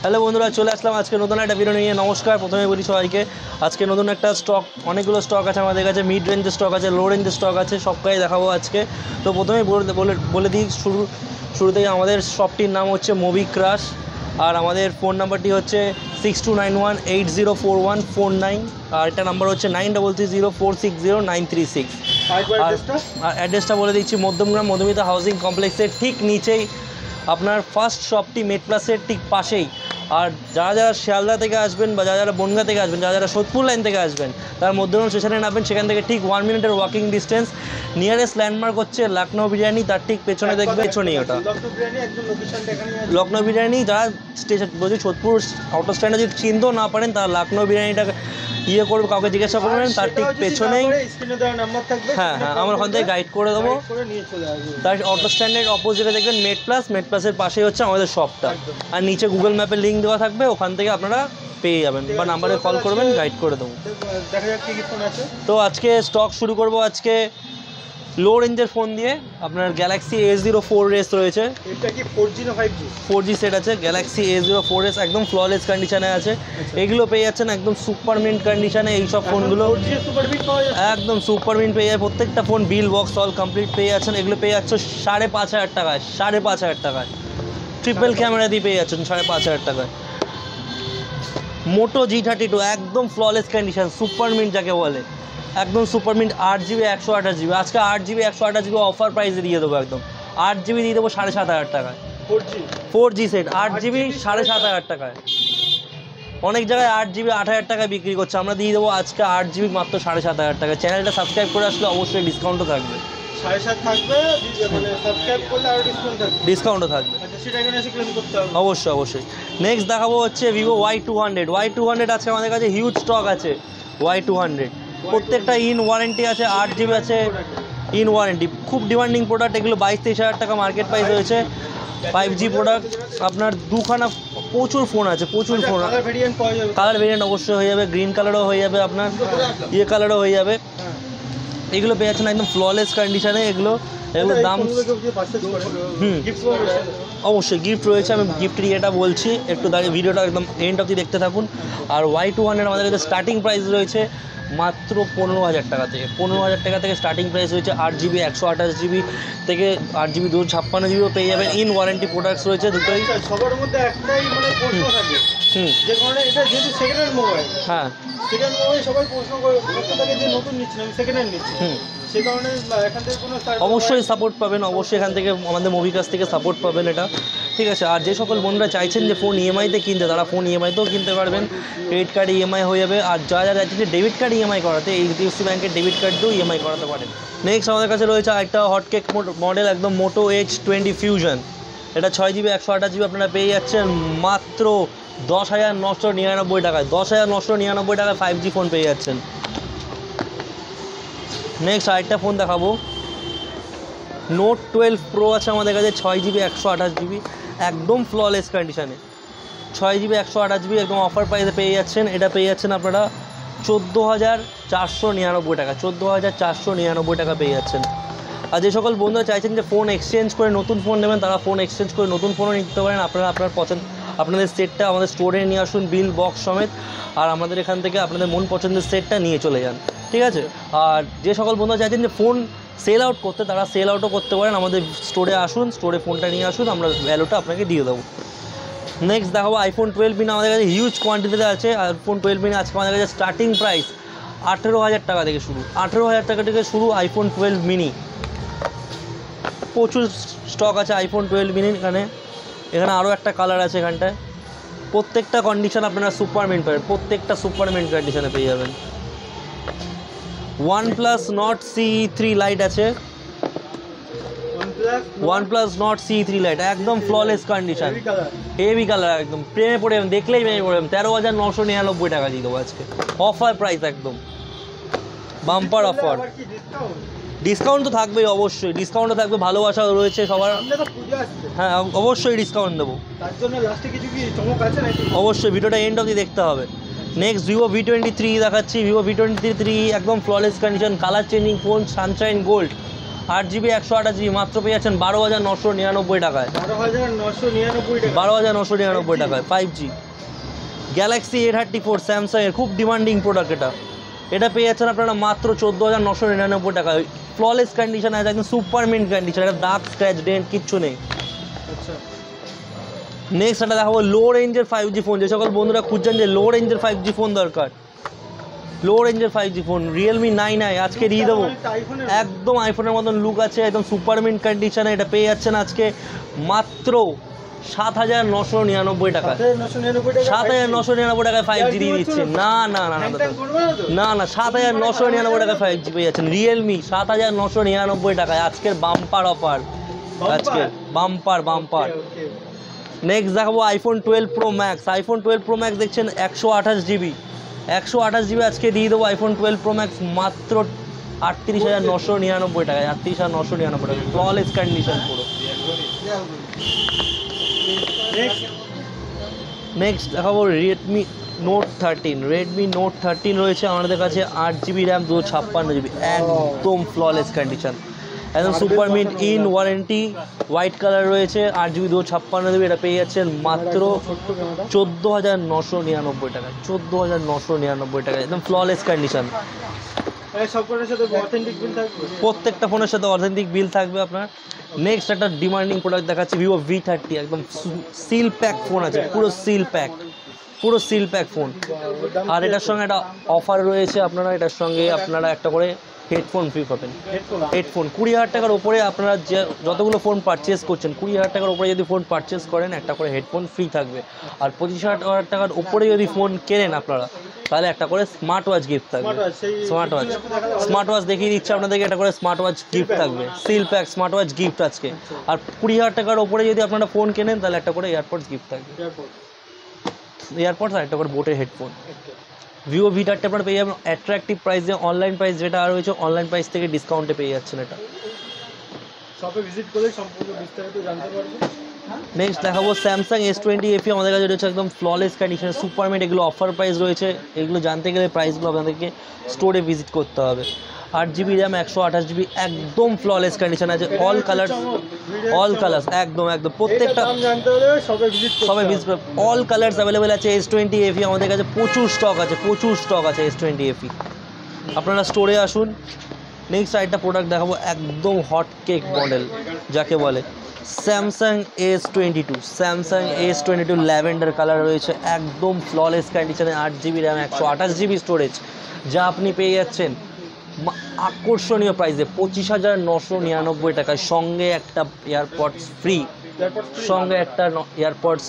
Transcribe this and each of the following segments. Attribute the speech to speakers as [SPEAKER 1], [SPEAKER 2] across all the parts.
[SPEAKER 1] Hello বন্ধুরা, চলে আসলাম আজকে নতুন একটা ভিডিও নিয়ে। নমস্কার। প্রথমে বলি সবাইকে, আজকে নতুন একটা স্টক, অনেকগুলো স্টক আছে আমাদের কাছে। মিড রেঞ্জের স্টক আছে, লো রেঞ্জের স্টক আছে, সবটাই দেখাবো আজকে। তো প্রথমেই বলে দিই, শুরুতেই আমাদের শপটির নাম হচ্ছে মুভি ক্রাশ, আর আমাদের ফোন নাম্বারটি হচ্ছে 6291804149, আর একটা নাম্বার হচ্ছে 9330460936। আর অ্যাড্রেসটা বলে দিচ্ছি, মধ্যমগ্রাম মধুমিতা হাউজিং কমপ্লেক্সের ঠিক নিচেই আপনার ফার্স্ট শপটি মেট প্লাসের ঠিক পাশেই। আর যারা শিয়ালদা থেকে আসবেন বা যারা বনগাঁ থেকে আসবেন, যারা সোদপুর লাইন থেকে আসবেন, তারা মধ্যমগ্রাম স্টেশনে নামবেন। সেখান থেকে ঠিক 1 মিনিটের ওয়াকিং ডিস্টেন্স। নিয়ারেস্ট ল্যান্ডমার্ক হচ্ছে লখনৌ বিরিয়ানি, তার ঠিক পেছনে দেখবে, পেছনেই ওটা লখনৌ বিরিয়ানি। যারা স্টেশন বলছি সোদপুর অটো স্ট্যান্ডে যদি চিনতেও না পারেন, তারা লখনৌ বিরিয়ানিটা করবে, কাউকে জিজ্ঞাসা করবেন, তার ঠিক পেছনেই। হ্যাঁ, আমরা ওখান থেকে গাইড করে দেবো। তার অটো স্ট্যান্ডের অপোজিটে দেখবেন মেট প্লাস, মেট প্লাসের পাশেই হচ্ছে আমাদের শপটা। আর নিচে গুগল ম্যাপের লিঙ্ক দেওয়া থাকবে, ওখান থেকে আপনারা পেয়ে যাবেন বা নাম্বারে কল করবেন, গাইড করে দেবো। তো আজকে স্টক শুরু করব আজকে লো রেঞ্জের ফোন দিয়ে। আপনার গ্যালাক্সি A04s রয়েছে।
[SPEAKER 2] এটা কি 4G না 5G?
[SPEAKER 1] 4G সেট আছে। গ্যালাক্সি A04s একদম ফ্ললেস কন্ডিশনে আছে। এগুলো পেয়ে যাচ্ছেন একদম সুপার মিন্ট কন্ডিশনে। এই সব ফোনগুলো একদম সুপার মিন্ট পেয়ে যায়। প্রত্যেকটা phone bill box all complete পেয়ে যাচ্ছেন। এগুলো পেয়ে যাচ্ছে 5,500 টাকায়। 5,500 টাকায় ট্রিপল ক্যামেরা দিয়ে পেয়ে যাচ্ছেন 5,500 টাকায়। মোটো G32 একদম ফ্ললেস কন্ডিশন, সুপার মিন্ট যাকে বলে, একদম সুপার মিন্ট। 8GB 128GB। আজকে 8GB 128GB অফার প্রাইসে দিয়ে দেবো। একদম 8GB দিয়ে দেবো 7,500 টাকায়। 4G সেট 8GB 7,500 টাকায়। অনেক জায়গায় 8GB 8,000 টাকায় বিক্রি করছে, আমরা দিয়ে দেবো আজকে 8GB মাত্র 7,500 টাকায়। চ্যানেলটা সাবস্ক্রাইব করে আসলে অবশ্যই ডিসকাউন্টও থাকবে।
[SPEAKER 2] 7.5 থাকবে, মানে সাবস্ক্রাইব করলে আরো
[SPEAKER 1] ডিসকাউন্টও থাকবে।
[SPEAKER 2] আচ্ছা, সেটা এখানে এসে ক্লেম করতে হবে।
[SPEAKER 1] অবশ্যই। নেক্সট দেখাবো হচ্ছে ভিভো Y200 আজকে আমাদের কাছে হিউজ স্টক আছে। Y200 প্রত্যেকটা ইন ওয়ারেন্টি আছে, 8GB আছে ইন ওয়ারেন্টি। খুব ডিমান্ডিং প্রোডাক্ট এগুলো। 22-23 হাজার টাকা মার্কেট প্রাইস রয়েছে। 5G product. আপনার দুখানা প্রচুর ফোন আছে, প্রচুর ফোন। কালার ভেরিয়েন্ট অবশ্যই হয়ে যাবে, গ্রিন কালারও হয়ে যাবে, আপনার কালারও হয়ে যাবে। এগুলো পেয়ে যাচ্ছেন একদম ফ্ললেস কন্ডিশনে। এগুলোর দাম অবশ্যই গিফট রয়েছে। আমি গিফটের ইয়েটা বলছি, একটু দাঁড়িয়ে ভিডিওটা একদম এন্ড অবধি দেখতে থাকুন। আর Y200 আমাদের কাছে স্টার্টিং প্রাইস রয়েছে মাত্র 15,000 টাকা থেকে। 15,000 টাকা থেকে স্টার্টিং প্রাইস রয়েছে। 8GB 128GB থেকে 8GB 256GB পেয়ে যাবেন। ইন ওয়ারেন্টি প্রোডাক্টস রয়েছে দুটোই।
[SPEAKER 2] সবার মধ্যে একটাই মানে প্রশ্ন থাকে, যে কারণে এটা যেহেতু সেকেন্ড হ্যান্ড মোবাইল,
[SPEAKER 1] হ্যাঁ
[SPEAKER 2] সেকেন্ড মোবাইল সবাই প্রশ্ন করে থাকে যে নতুন নিচ্ছি আমি সেকেন্ড হ্যান্ড নিচ্ছি, সেই কারণে এখান থেকে কোনো
[SPEAKER 1] অবশ্যই সাপোর্ট পাবেন। অবশ্যই এখান থেকে আমাদের মুভি কাছ থেকে সাপোর্ট পাবেন, এটা ঠিক আছে। আর যে সকল বন্ধুরা চাইছেন যে ফোন ইএমআইতে কিনতে, তারা ফোন ইএমআইতেও কিনতে পারবেন। ক্রেডিট কার্ড ইএমআই হয়ে যাবে। আর যারা চাইছেন যে ডেবিট কার্ড ইএমআই করাতে, HDFC ব্যাংকের ডেবিট কার্ড দিয়েও ইএমআই করাতে পারেন। নেক্সট আমাদের কাছে রয়েছে একটা হটকেক মডেল, একদম মোটো H20 ফিউশন। এটা 6GB 128GB আপনারা পেয়ে যাচ্ছেন মাত্র 10,999 টাকায়। 10,999 টাকায় 5G ফোন পেয়ে যাচ্ছেন। নেক্সট আরেকটা ফোন দেখাবো, নোট 12 প্রো আছে আমাদের কাছে। 6GB 128GB একদম ফ্ললেস কন্ডিশনে। 6GB 128GB একদম অফার প্রাইসে পেয়ে যাচ্ছেন। এটা পেয়ে যাচ্ছেন আপনারা 14,499 টাকা। 14,499 টাকা পেয়ে যাচ্ছেন। আর যে সকল বন্ধুরা চাইছেন যে ফোন এক্সচেঞ্জ করে নতুন ফোন নেবেন, তারা ফোন এক্সচেঞ্জ করে নতুন ফোনও নিতে পারেন। আপনারা আপনাদের সেটটা আমাদের স্টোরে নিয়ে আসুন, বিল বক্স সমেত। আর আমাদের এখান থেকে আপনাদের মন পছন্দের সেটটা নিয়ে চলে যান, ঠিক আছে। আর যে সকল বন্ধুরা চাইছেন যে ফোন সেল আউট করতে, তারা সেল আউটও করতে পারেন। আমাদের স্টোরে আসুন, স্টোরে ফোনটা নিয়ে আসুন, আমরা ভ্যালুটা আপনাকে দিয়ে দেবো। নেক্সট দেখাবো iPhone 12 মিনি আমাদের কাছে হিউজ কোয়ান্টিটিতে আছে। iPhone 12 মিনি আজকে আমাদের কাছে স্টার্টিং প্রাইস 18,000 টাকা থেকে শুরু। 18,000 টাকা থেকে শুরু iPhone 12 মিনি। প্রচুর স্টক আছে iPhone 12 মিনির। এখানে আরও একটা কালার আছে এখানটায়। প্রত্যেকটা কন্ডিশন আপনারা সুপার মিন্ট পাবেন, প্রত্যেকটা সুপার মিন্ট কন্ডিশনে পেয়ে যাবেন। OnePlus Nord CE3 Lite আছে। OnePlus Nord CE3 Lite একদম ফ্ললেস কন্ডিশন, হেভি কালার, একদম প্রেমে পড়ে যাবেন, দেখলেই প্রেমে পড়ে যাবেন। 13,999 টাকা দিয়ে দেবো আজকে অফার প্রাইস, একদম বাম্পার অফার। ডিসকাউন্ট তো থাকবেই, অবশ্যই ডিসকাউন্টও থাকবে, ভালোবাসা রয়েছে সবার। হ্যাঁ, অবশ্যই ডিসকাউন্ট দেবো।
[SPEAKER 2] তার জন্য লাস্টে কিছু কি চমক আছে নাকি?
[SPEAKER 1] অবশ্যই ভিডিওটা এন্ড অবধি দেখতে হবে। নেক্সট Vivo V23 দেখাচ্ছি। Vivo V23 একদম flawless condition, colour changing phone, Sunshine gold 8GB 128GB মাত্র পেয়ে যাচ্ছেন 12,999 টাকায়। 12,999 টাকায় 5G। গ্যালাক্সি A34 স্যামসাংয়ের খুব ডিমান্ডিং প্রোডাক্ট এটা পেয়ে যাচ্ছেন আপনারা মাত্র 14,999 টাকায়। ফ্ললেস কন্ডিশন আছে, একদম সুপার মিন্ট কন্ডিশন, এটা দাগ স্ক্র্যাচ ডেন্ট কিচ্ছু নেই। নেক্সট এটা দেখাবো লো রেঞ্জের 5G ফোন। যে সকল বন্ধুরা খুঁজছেন যে লো রেঞ্জের 5G ফোন দরকার, লো রেঞ্জের 5G ফোন Realme 9i আজকে দিয়ে দেবো। একদম আইফোনের মতন লুক আছে, একদম সুপার মিন্ট কন্ডিশনে এটা পেয়ে যাচ্ছেন আজকে মাত্র 7,999 টাকা। 7,999 টাকায় 5G দিয়ে দিচ্ছে। না না না না না না 7,999 টাকায় 5G পেয়ে যাচ্ছেন Realme 7,999 টাকায়। আজকের বাম্পার অফার, আজকের বাম্পার। নেক্সট দেখাবো iPhone 12 Pro Max। IPhone 12 Pro Max দেখছেন 128GB আজকে দিয়ে দেবো আইফোন 12 Pro Max মাত্র 38,999 টাকায়। 38,999 টাকা ফ্ললেস কন্ডিশন পুরো। নেক্সট দেখাবো Redmi Note 13 রয়েছে আমাদের কাছে 8GB RAM 256GB একদম ফ্ললেস কন্ডিশন, একদম super mint in warranty, white colour রয়েছে, 8GB 256GB। এটা পেয়ে যাচ্ছেন মাত্র 14,999 টাকায়। 14,999 টাকায় একদম ফ্ললেস কন্ডিশন। প্রত্যেকটা ফোনের সাথে অথেন্টিক বিল থাকবে আপনার। নেক্সট একটা ডিমান্ডিং প্রোডাক্ট দেখাচ্ছি Vivo V30 একদম সিল প্যাক ফোন আছে, পুরো সিল প্যাক ফোন। আর এটার সঙ্গে একটা অফার রয়েছে আপনারা, এটার সঙ্গে আপনারা একটা করে হেডফোন ফ্রি পাবেন। হেডফোন 20,000 টাকার ওপরে আপনারা যে যতগুলো ফোন পারচেস করছেন 20,000 টাকার ওপরে যদি ফোন পারচেস করেন একটা করে হেডফোন ফ্রি থাকবে। আর 25,000 টাকার ওপরে যদি ফোন কেনেন আপনারা তাহলে একটা করে স্মার্ট ওয়াচ গিফট থাকবে। স্মার্ট ওয়াচ দেখিয়ে দিচ্ছে আপনাদেরকে, একটা করে স্মার্ট ওয়াচ গিফট থাকবে, seal pack smart watch gift আজকে। আর 20,000 টাকার ওপরে যদি আপনারা ফোন কেনেন তাহলে একটা করে এয়ারপডস গিফট থাকবে, এয়ারপডস আর একটা করে বোটের হেডফোন। Vivo V30 আপনারা পেয়ে যাবেন অ্যাট্রাকটিভ প্রাইসে। অনলাইন প্রাইস যেটা আর রয়েছে অনলাইন প্রাইস থেকে ডিসকাউন্টে পেয়ে যাচ্ছেন এটা।
[SPEAKER 2] শপে ভিজিট করলে সম্পূর্ণ বিস্তারিত জানতে পারবেন।
[SPEAKER 1] নেক্সট দেখাবো Samsung S20 FE আমাদের কাছে রয়েছে একদম ফ্ললেস কন্ডিশনে, সুপার মিন্ট। এগুলো অফার প্রাইস রয়েছে, এগুলো জানতে গেলে প্রাইসগুলো আপনাদেরকে স্টোরে ভিজিট করতে হবে। 8GB RAM 128GB একদম ফ্ললেস কন্ডিশন আছে, অল কালার্স একদম প্রত্যেকটা সবাই ভিজিট করে। অল কালার্স অ্যাভেলেবেল আছে। S20 FE আমাদের কাছে প্রচুর স্টক আছে S20 FE, আপনারা স্টোরে আসুন। নেক্সট আরেকটা প্রোডাক্ট দেখাবো একদম হট কেক মডেল যাকে বলে Samsung S22 ল্যাভেন্ডার কালার রয়েছে, একদম ফ্ললেস কন্ডিশনে, 8GB RAM 128GB স্টোরেজ, যা আপনি পেয়ে যাচ্ছেন আকর্ষণীয় প্রাইসে 25,999 টাকায়। সঙ্গে একটা এয়ারপডস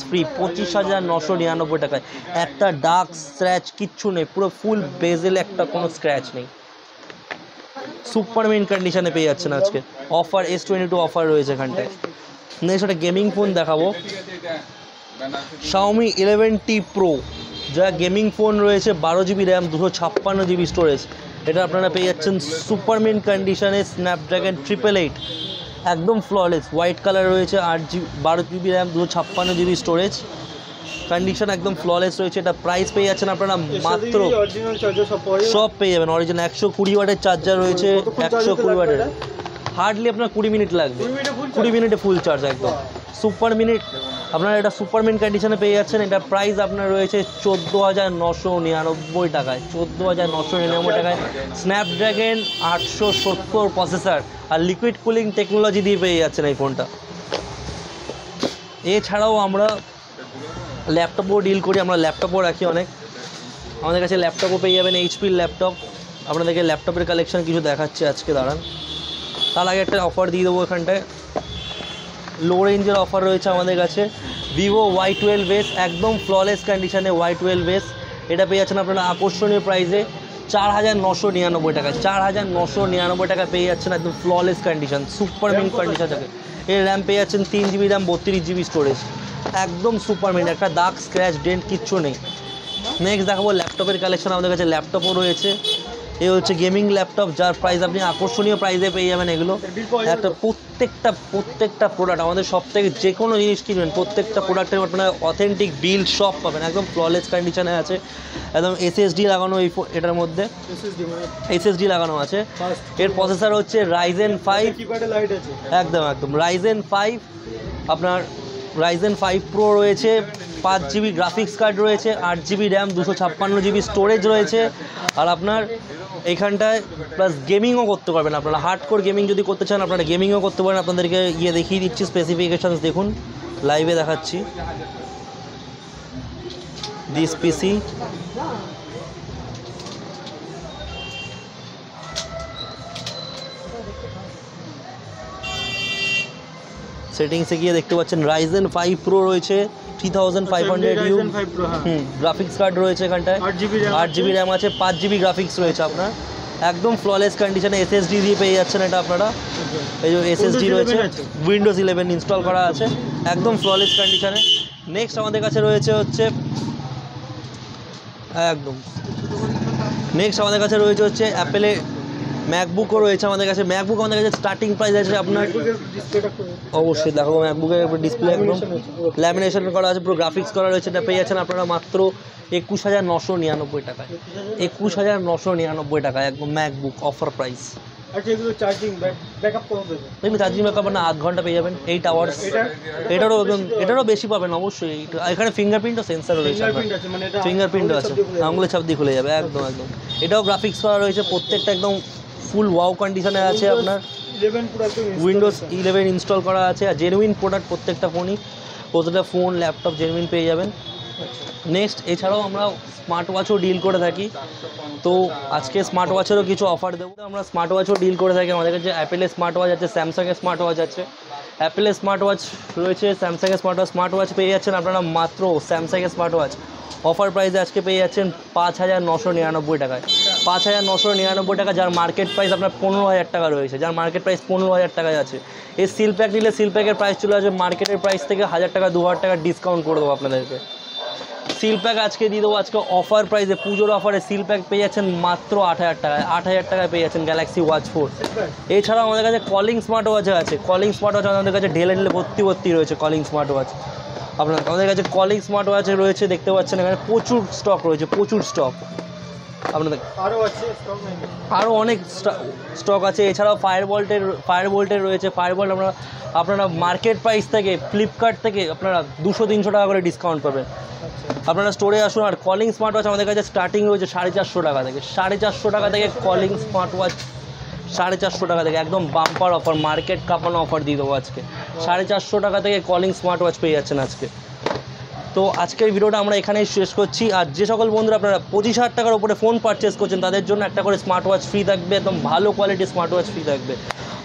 [SPEAKER 1] ফ্রি, 25,999 টাকায়। একটা ডার্ক স্ক্র্যাচ কিচ্ছু নেই, পুরো ফুল বেজেল, একটা কোনো স্ক্র্যাচ নেই, সুপার মিন্ট কন্ডিশনে পেয়ে যাচ্ছেন আজকে। অফার S22 অফার রয়েছে এখানটায়। নেক্সট একটা গেমিং ফোন দেখাবো Xiaomi 11T Pro, যা গেমিং ফোন রয়েছে, 12GB RAM 256GB স্টোরেজ। এটা আপনারা পেয়ে যাচ্ছেন সুপার মিন্ট কন্ডিশনে, স্ন্যাপড্রাগন 888 একদম ফ্ললেস, হোয়াইট কালার রয়েছে, 12GB RAM 256GB storage, condition একদম ফ্ললেস রয়েছে। এটা প্রাইস পেয়ে যাচ্ছেন আপনারা মাত্র, সব পেয়ে যাবেন অরিজিনাল। 120 ওয়াটের চার্জার রয়েছে, 120 ওয়াটের, হার্ডলি আপনার 20 মিনিট লাগবে, 20 মিনিটে ফুল চার্জ একদম সুপার মিনিট। আপনারা এটা সুপার মিন্ট কন্ডিশনে পেয়ে যাচ্ছেন। এটা প্রাইস আপনার রয়েছে 14,999 টাকায়, 14,999 টাকায়। স্ন্যাপড্রাগন 870 প্রসেসর আর লিকুইড কুলিং টেকনোলজি দিয়ে পেয়ে যাচ্ছেন এই ফোনটা। এছাড়াও আমরা ল্যাপটপও ডিল করি, আমরা ল্যাপটপও রাখি অনেক, আমাদের কাছে ল্যাপটপও পেয়ে যাবেন, এইচপির ল্যাপটপ। আপনাদেরকে ল্যাপটপের কালেকশন কিছু দেখাচ্ছে আজকে, দাঁড়ান। তার আগে একটা অফার দিয়ে দেবো এখানটায়, লো রেঞ্জের অফার রয়েছে আমাদের কাছে। Vivo Y12s একদম ফ্ললেস কন্ডিশনে, Y12s এটা পেয়ে যাচ্ছেন আপনারা আকর্ষণীয় প্রাইসে 4,999 টাকায়। 4,999 টাকা পেয়ে যাচ্ছেন একদম flawless condition, super mint condition থাকে। এর র্যাম পেয়ে যাচ্ছেন 3GB RAM 32GB স্টোরেজ, একদম সুপার মিন্ট, একটা দাগ স্ক্র্যাচ ডেন্ট কিচ্ছু নেই। নেক্সট দেখাবো ল্যাপটপের কালেকশন, আমাদের কাছে ল্যাপটপও রয়েছে। এই হচ্ছে গেমিং ল্যাপটপ, যার প্রাইস আপনি আকর্ষণীয় প্রাইসে পেয়ে যাবেন। এগুলো একটা প্রত্যেকটা প্রোডাক্ট আমাদের সব থেকে যে কোনো জিনিস কিনবেন প্রত্যেকটা প্রোডাক্টের আপনার অথেন্টিক বিল্ড সব পাবেন, একদম ফ্ললেস কন্ডিশনে আছে, একদম এসএসডি লাগানো এটার মধ্যে এসএসডি লাগানো আছে। এর প্রসেসর হচ্ছে Ryzen 5, একদম Ryzen 5, আপনার Ryzen 5 Pro রয়েছে, 5 GB গ্রাফিক্স কার্ড রয়েছে, 8 GB র্যাম, 256 GB স্টোরেজ রয়েছে। আর আপনার এখানটায় প্লাস গেমিংও করতে পারবেন, আপনারা হার্ডকোর গেমিং যদি করতে চান আপনারা গেমিংও করতে পারেন। আপনাদেরকে দেখিয়ে দিচ্ছি স্পেসিফিকেশনস, দেখুন লাইভে দেখাচ্ছি। দিস পিসি সেটিংসে গিয়ে দেখতে পাচ্ছেন Ryzen 5 Pro রয়েছে, 3500U, গ্রাফিক্স কার্ড রয়েছে এখানটায়, 8 GB র্যাম আছে, 5 GB গ্রাফিক্স রয়েছে আপনার, একদম ফ্ললেস কন্ডিশনে এসএসডি দিয়ে পেয়ে যাচ্ছেন এটা আপনারা। এই যে এসএসডি রয়েছে, Windows 11 ইনস্টল করা আছে, একদম ফ্ললেস কন্ডিশনে। নেক্সট আমাদের কাছে রয়েছে হচ্ছে অ্যাপেলের ম্যাকবুকও রয়েছে আমাদের কাছে। ম্যাকবুক আমাদের কাছে স্টার্টিং প্রাইস আছে আপনার, অবশ্যই দেখো ম্যাকবুকের ডিসপ্লে একদম ল্যামিনেশন করা আছে, পুরো গ্রাফিক্স করা রয়েছে। এটা পেয়ে যাচ্ছেন আপনারা মাত্র 21,999 টাকায়, 21,999 টাকায় একদম MacBook offer price.
[SPEAKER 2] Charging backup কত দেবে?
[SPEAKER 1] দেখুন চার্জিং ব্যাকআপ না 8 ঘন্টা পেয়ে যাবেন, 8 আওয়ার্স। এটারও বেশি পাবেন অবশ্যই। এখানে ফিঙ্গারপ্রিন্টও সেন্সার রয়েছে, ফিঙ্গারপ্রিন্টও আছে, আঙুলের ছাপ দিয়ে খুলে যাবে একদম। এটাও গ্রাফিক্স করা রয়েছে, প্রত্যেকটা একদম ফুল ওয়াও কন্ডিশনে আছে আপনার। Windows 11 ইনস্টল করা আছে, আর জেনুইন প্রোডাক্ট প্রত্যেকটা ফোনই, প্রত্যেকটা ফোন ল্যাপটপ জেনুইন পেয়ে যাবেন। নেক্সট এছাড়াও আমরা স্মার্ট ওয়াচও ডিল করে থাকি, তো আজকে স্মার্ট ওয়াচেরও কিছু অফার দেবো। আমরা স্মার্ট ওয়াচও ডিল করে থাকি, আমাদের কাছে অ্যাপেলের স্মার্ট ওয়াচ আছে, স্যামসাংয়ের স্মার্ট ওয়াচ আছে, অ্যাপেলের স্মার্ট ওয়াচ রয়েছে, স্যামসাংয়ের স্মার্ট ওয়াচ পেয়ে যাচ্ছেন আপনারা মাত্র স্যামসাংয়ের স্মার্ট ওয়াচ অফার প্রাইসে আজকে পেয়ে যাচ্ছেন 5,999 টাকায়। 5,999 টাকা, যার মার্কেট প্রাইস আপনার 15,000 টাকা রয়েছে, যার মার্কেট প্রাইস 15,000 টাকায় আছে। এই সিল প্যাক নিলে সিল প্যাকের প্রাইস চলে আসবে মার্কেটের প্রাইস থেকে 1,000 টাকা 2,000 টাকা ডিসকাউন্ট করে দেবো আপনাদেরকে। সিল প্যাক আজকে দিয়ে দেবো, আজকে অফার প্রাইসে পুজোর অফারে সিল প্যাক পেয়ে যাচ্ছেন মাত্র 8,000 টাকায়। 8,000 টাকায় পেয়ে যাচ্ছেন গ্যালাক্সি ওয়াচ 4। এছাড়াও আমাদের কাছে কলিং স্মার্ট ওয়াচ আছে, কলিং স্মার্ট ওয়াচ আমাদের কাছে ঢেলে ভর্তি রয়েছে কলিং স্মার্ট ওয়াচ। আমাদের কাছে কলিং স্মার্ট ওয়াচ রয়েছে, দেখতে পাচ্ছেন এখানে প্রচুর স্টক রয়েছে, প্রচুর স্টক আপনাদের, আরও অনেক স্টক আছে। এছাড়াও ফায়ারবোল্টের রয়েছে। ফায়ারবোল্ট আপনারা মার্কেট প্রাইস থেকে ফ্লিপকার্ট থেকে আপনারা 200-300 টাকা করে ডিসকাউন্ট পাবেন। আপনারা স্টোরে আসুন। আর কলিং স্মার্ট ওয়াচ আমাদের কাছে স্টার্টিং রয়েছে 450 টাকা থেকে, 450 টাকা থেকে কলিং স্মার্ট ওয়াচ, 450 টাকা থেকে একদম বাম্পার অফার, মার্কেট কাঁপানো অফার দিয়ে দেবো আজকে। 450 টাকা থেকে কলিং স্মার্ট ওয়াচ পেয়ে যাচ্ছেন আজকে। তো আজকের ভিডিওটা আমরা এখানেই শেষ করছি। আর যে সকল বন্ধুরা আপনারা 25,000 টাকার উপরে ফোন পারচেস করছেন তাদের জন্য একটা করে স্মার্ট ওয়াচ ফ্রি থাকবে, একদম ভালো কোয়ালিটির স্মার্ট ওয়াচ ফ্রি থাকবে।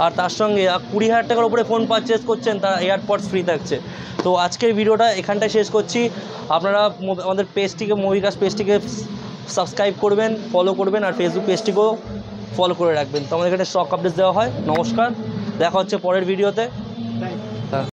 [SPEAKER 1] আর তার সঙ্গে 20,000 টাকার উপরে ফোন পারচেস করছেন তারা এয়ারপডস ফ্রি থাকছে। তো আজকের ভিডিওটা এখানটায় শেষ করছি। আপনারা আমাদের পেজটিকে, মোবিকাশ পেজটিকে সাবস্ক্রাইব করবেন, ফলো করবেন, আর ফেসবুক পেজটিকেও ফলো করে রাখবেন। তো আমাদের এখানে স্টক আপডেট দেওয়া হয়। নমস্কার, দেখা হচ্ছে পরের ভিডিওতে।